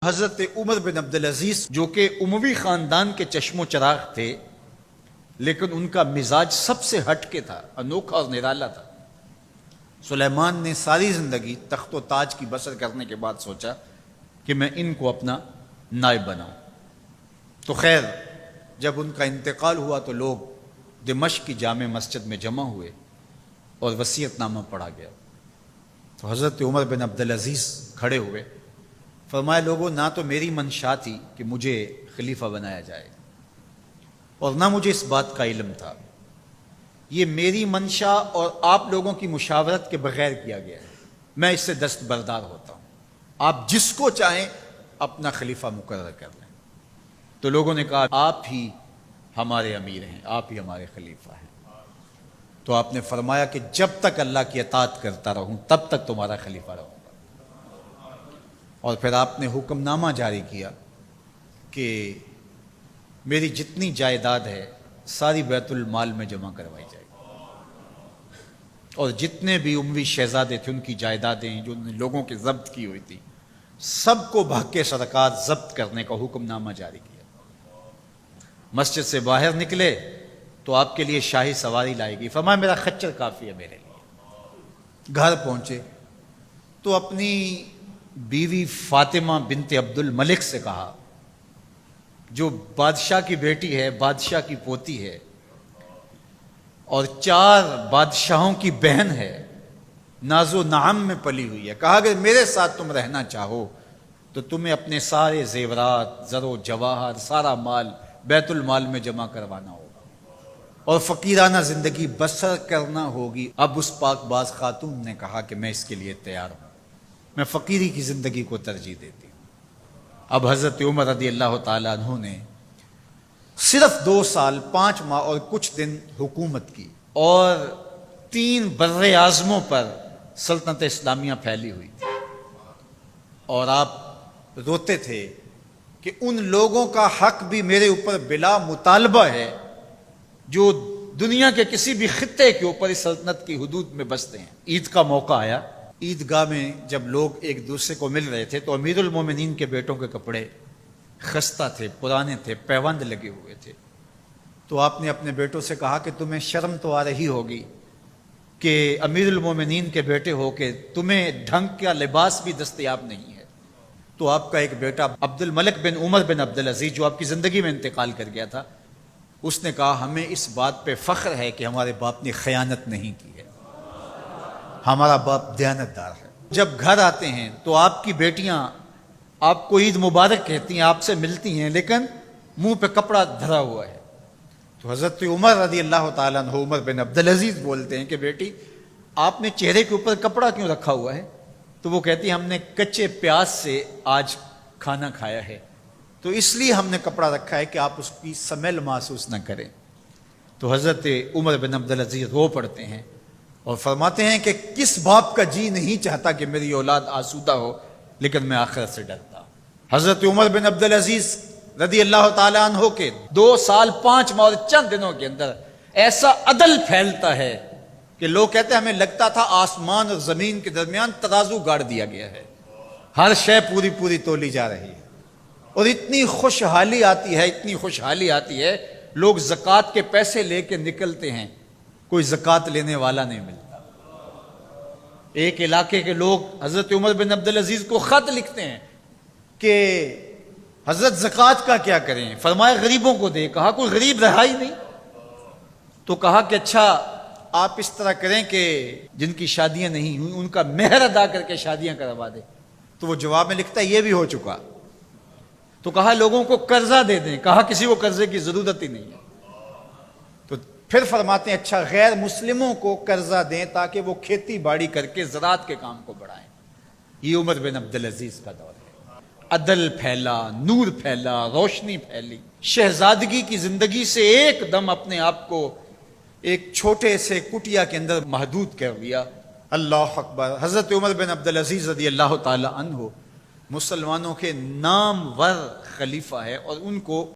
حضرت عمر بن عبدالعزیز جو کہ اموی خاندان کے چشم و چراغ تھے، لیکن ان کا مزاج سب سے ہٹ کے تھا، انوکھا اور نرالا تھا۔ سلیمان نے ساری زندگی تخت و تاج کی بسر کرنے کے بعد سوچا کہ میں ان کو اپنا نائب بناؤں۔ تو خیر، جب ان کا انتقال ہوا تو لوگ دمشق کی جامع مسجد میں جمع ہوئے اور وصیت نامہ پڑھا گیا۔ تو حضرت عمر بن عبدالعزیز کھڑے ہوئے، فرمایا لوگوں، نہ تو میری منشا تھی کہ مجھے خلیفہ بنایا جائے اور نہ مجھے اس بات کا علم تھا، یہ میری منشا اور آپ لوگوں کی مشاورت کے بغیر کیا گیا ہے، میں اس سے دستبردار ہوتا ہوں، آپ جس کو چاہیں اپنا خلیفہ مقرر کر لیں۔ تو لوگوں نے کہا آپ ہی ہمارے امیر ہیں، آپ ہی ہمارے خلیفہ ہیں۔ تو آپ نے فرمایا کہ جب تک اللہ کی اطاعت کرتا رہوں تب تک تمہارا خلیفہ رہوں گا۔ اور پھر آپ نے حکم نامہ جاری کیا کہ میری جتنی جائیداد ہے ساری بیت المال میں جمع کروائی جائے گی، اور جتنے بھی اموی شہزادے تھے ان کی جائیدادیں جو انہوں نے لوگوں کے ضبط کی ہوئی تھی سب کو بھگ کے سرکار ضبط کرنے کا حکم نامہ جاری کیا۔ مسجد سے باہر نکلے تو آپ کے لیے شاہی سواری لائے گی، فرمایا میرا خچر کافی ہے میرے لیے۔ گھر پہنچے تو اپنی بیوی فاطمہ بنت عبد الملک سے کہا، جو بادشاہ کی بیٹی ہے، بادشاہ کی پوتی ہے اور 4 بادشاہوں کی بہن ہے، ناز و نعم میں پلی ہوئی ہے، کہا اگر میرے ساتھ تم رہنا چاہو تو تمہیں اپنے سارے زیورات، زر و جواہر، سارا مال بیت المال میں جمع کروانا ہوگا اور فقیرانہ زندگی بسر کرنا ہوگی۔ اب اس پاک باز خاتون نے کہا کہ میں اس کے لیے تیار ہوں، میں فقیری کی زندگی کو ترجیح دیتی ہوں۔ اب حضرت عمر رضی اللہ تعالیٰ عنہ نے صرف 2 سال 5 ماہ اور کچھ دن حکومت کی اور 3 بر اعظموں پر سلطنت اسلامیہ پھیلی ہوئی تھی، اور آپ روتے تھے کہ ان لوگوں کا حق بھی میرے اوپر بلا مطالبہ ہے جو دنیا کے کسی بھی خطے کے اوپر اس سلطنت کی حدود میں بستے ہیں۔ عید کا موقع آیا، عیدگاہ میں جب لوگ ایک دوسرے کو مل رہے تھے تو امیر المومنین کے بیٹوں کے کپڑے خستہ تھے، پرانے تھے، پیوند لگے ہوئے تھے۔ تو آپ نے اپنے بیٹوں سے کہا کہ تمہیں شرم تو آ رہی ہوگی کہ امیر المومنین کے بیٹے ہو کے تمہیں ڈھنگ کا لباس بھی دستیاب نہیں ہے۔ تو آپ کا ایک بیٹا عبد الملک بن عمر بن عبدالعزیز جو آپ کی زندگی میں انتقال کر گیا تھا، اس نے کہا ہمیں اس بات پہ فخر ہے کہ ہمارے باپ نے خیانت نہیں کی ہے، ہمارا باپ دیانتدار ہے۔ جب گھر آتے ہیں تو آپ کی بیٹیاں آپ کو عید مبارک کہتی ہیں، آپ سے ملتی ہیں، لیکن منہ پہ کپڑا دھرا ہوا ہے۔ تو حضرت عمر رضی اللہ تعالیٰ عنہ عمر بن عبدالعزیز بولتے ہیں کہ بیٹی آپ نے چہرے کے اوپر کپڑا کیوں رکھا ہوا ہے؟ تو وہ کہتی ہیں ہم نے کچے پیاز سے آج کھانا کھایا ہے، تو اس لیے ہم نے کپڑا رکھا ہے کہ آپ اس کی سمیل محسوس نہ کریں۔ تو حضرت عمر بن عبدالعزیز رو پڑتے ہیں اور فرماتے ہیں کہ کس باپ کا جی نہیں چاہتا کہ میری اولاد آسودہ ہو، لیکن میں آخرت سے ڈرتا ہوں۔ حضرت عمر بن عبدالعزیز رضی اللہ تعالیٰ عنہ کے 2 سال 5 ماہ اور چند دنوں کے اندر ایسا عدل پھیلتا ہے کہ لوگ کہتے ہیں ہمیں لگتا تھا آسمان اور زمین کے درمیان ترازو گاڑ دیا گیا ہے، ہر شے پوری پوری تولی جا رہی ہے، اور اتنی خوشحالی آتی ہے، اتنی خوشحالی آتی ہے، لوگ زکوٰۃ کے پیسے لے کے نکلتے ہیں، کوئی زکوٰۃ لینے والا نہیں ملتا۔ ایک علاقے کے لوگ حضرت عمر بن عبدالعزیز کو خط لکھتے ہیں کہ حضرت زکوٰۃ کا کیا کریں؟ فرمایا غریبوں کو دے۔ کہا کوئی غریب رہا ہی نہیں۔ تو کہا کہ اچھا آپ اس طرح کریں کہ جن کی شادیاں نہیں ہوئی ان کا مہر ادا کر کے شادیاں کروا دیں۔ تو وہ جواب میں لکھتا ہے یہ بھی ہو چکا۔ تو کہا لوگوں کو قرضہ دے دیں۔ کہا کسی کو قرضے کی ضرورت ہی نہیں ہے۔ تو پھر فرماتے ہیں اچھا غیر مسلموں کو قرضہ دیں تاکہ وہ کھیتی باڑی کر کے زراعت کے کام کو بڑھائیں۔ یہ عمر بن عبدالعزیز کا دور ہے۔ عدل پھیلا، نور پھیلا، روشنی پھیلی۔ شہزادگی کی زندگی سے ایک دم اپنے آپ کو ایک چھوٹے سے کٹیا کے اندر محدود کر لیا۔ اللہ اکبر۔ حضرت عمر بن عبدالعزیز رضی اللہ تعالی عنہ مسلمانوں کے نامور خلیفہ ہے، اور ان کو